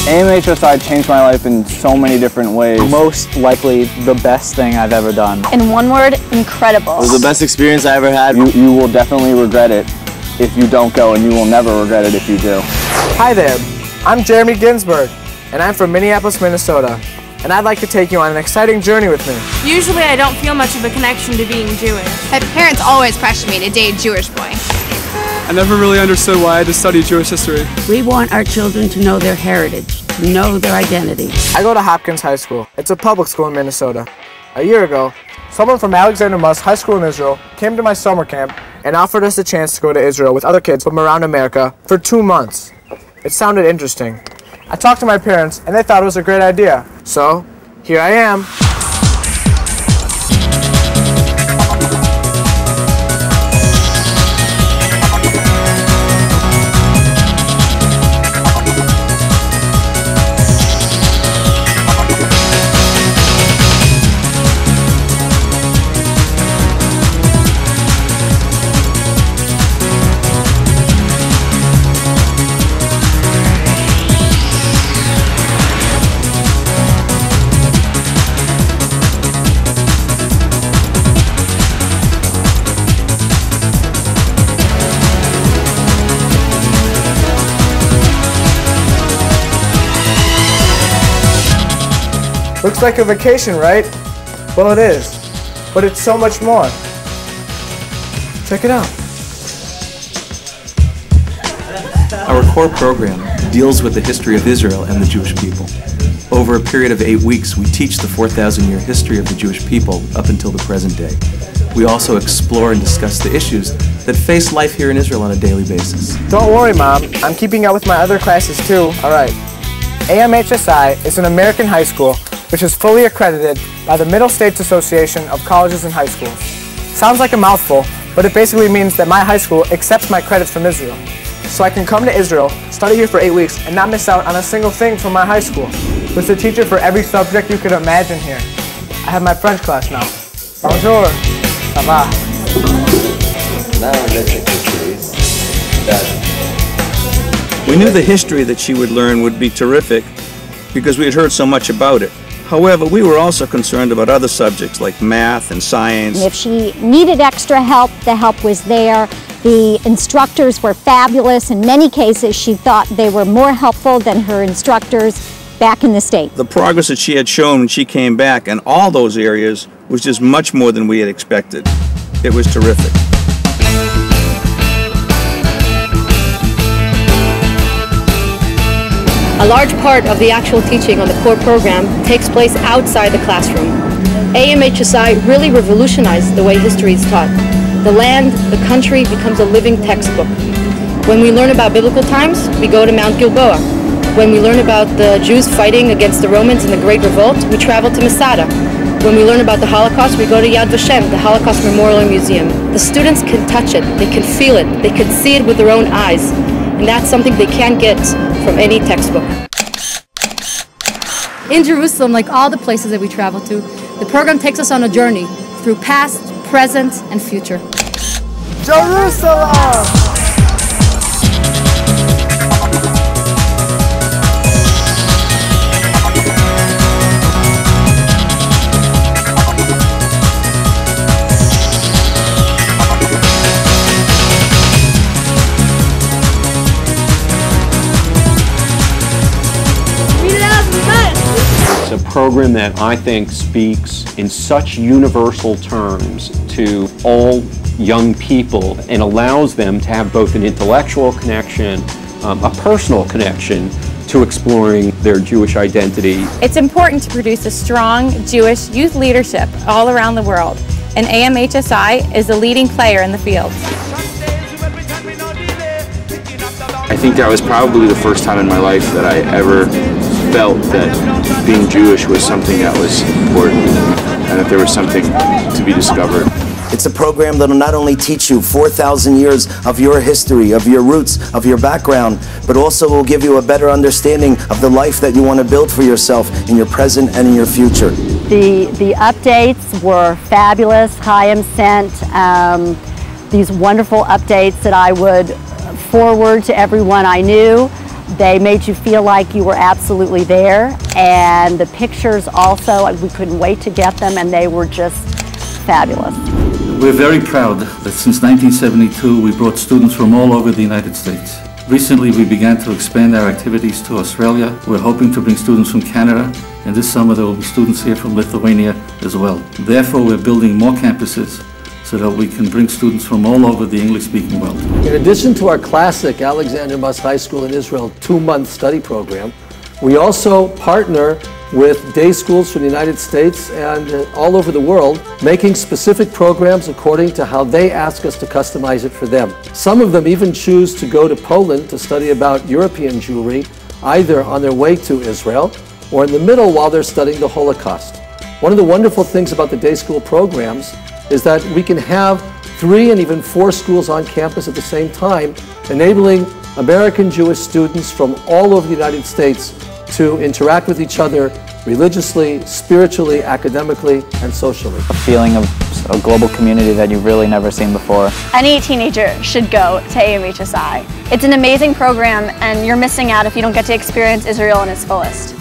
AMHSI changed my life in so many different ways. Most likely the best thing I've ever done. In one word, incredible. It was the best experience I ever had. You will definitely regret it if you don't go, and you will never regret it if you do. Hi there, I'm Jeremy Ginsberg, and I'm from Minneapolis, Minnesota, and I'd like to take you on an exciting journey with me. Usually I don't feel much of a connection to being Jewish. My parents always pressured me to date a Jewish boy. I never really understood why I had to study Jewish history. We want our children to know their heritage, to know their identity. I go to Hopkins High School. It's a public school in Minnesota. A year ago, someone from Alexander Muss High School in Israel came to my summer camp and offered us a chance to go to Israel with other kids from around America for 2 months. It sounded interesting. I talked to my parents and they thought it was a great idea. So, here I am. Looks like a vacation, right? Well, it is, but it's so much more. Check it out. Our core program deals with the history of Israel and the Jewish people. Over a period of 8 weeks, we teach the 4,000-year history of the Jewish people up until the present day. We also explore and discuss the issues that face life here in Israel on a daily basis. Don't worry, Mom. I'm keeping up with my other classes too. All right. AMHSI is an American high school which is fully accredited by the Middle States Association of Colleges and High Schools. Sounds like a mouthful, but it basically means that my high school accepts my credits from Israel. So I can come to Israel, study here for 8 weeks, and not miss out on a single thing from my high school. With a teacher for every subject you could imagine here. I have my French class now. Bonjour. Ça va? Now let's introduce that. We knew the history that she would learn would be terrific because we had heard so much about it. However, we were also concerned about other subjects like math and science. If she needed extra help, the help was there. The instructors were fabulous. In many cases, she thought they were more helpful than her instructors back in the States. The progress that she had shown when she came back in all those areas was just much more than we had expected. It was terrific. A large part of the actual teaching on the core program takes place outside the classroom. AMHSI really revolutionized the way history is taught. The land, the country becomes a living textbook. When we learn about biblical times, we go to Mount Gilboa. When we learn about the Jews fighting against the Romans in the Great Revolt, we travel to Masada. When we learn about the Holocaust, we go to Yad Vashem, the Holocaust Memorial and Museum. The students can touch it, they can feel it, they can see it with their own eyes. And that's something they can't get from any textbook. In Jerusalem, like all the places that we travel to, the program takes us on a journey through past, present, and future. Jerusalem! It's a program that I think speaks in such universal terms to all young people and allows them to have both an intellectual connection, a personal connection to exploring their Jewish identity. It's important to produce a strong Jewish youth leadership all around the world, and AMHSI is a leading player in the field. I think that was probably the first time in my life that I ever felt that being Jewish was something that was important and that there was something to be discovered. It's a program that will not only teach you 4,000 years of your history, of your roots, of your background, but also will give you a better understanding of the life that you want to build for yourself in your present and in your future. The updates were fabulous. Chaim sent these wonderful updates that I would forward to everyone I knew. They made you feel like you were absolutely there, and the pictures also, we couldn't wait to get them, and they were just fabulous. We're very proud that since 1972 we brought students from all over the United States. Recently we began to expand our activities to Australia. We're hoping to bring students from Canada, and this summer there will be students here from Lithuania as well. Therefore we're building more campuses so that we can bring students from all over the English-speaking world. In addition to our classic Alexander Muss High School in Israel 2-month study program, we also partner with day schools from the United States and all over the world, making specific programs according to how they ask us to customize it for them. Some of them even choose to go to Poland to study about European Jewry, either on their way to Israel or in the middle while they're studying the Holocaust. One of the wonderful things about the day school programs is that we can have 3 and even 4 schools on campus at the same time, enabling American Jewish students from all over the United States to interact with each other religiously, spiritually, academically, and socially. A feeling of a global community that you've really never seen before. Any teenager should go to AMHSI. It's an amazing program, and you're missing out if you don't get to experience Israel in its fullest.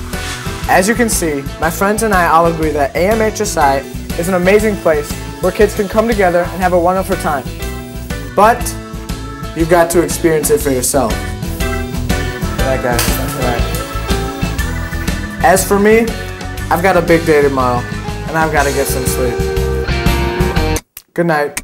As you can see, my friends and I all agree that AMHSI is an amazing place where kids can come together and have a wonderful time. But you've got to experience it for yourself. Good night, guys. Good night. As for me, I've got a big day tomorrow, and I've got to get some sleep. Good night.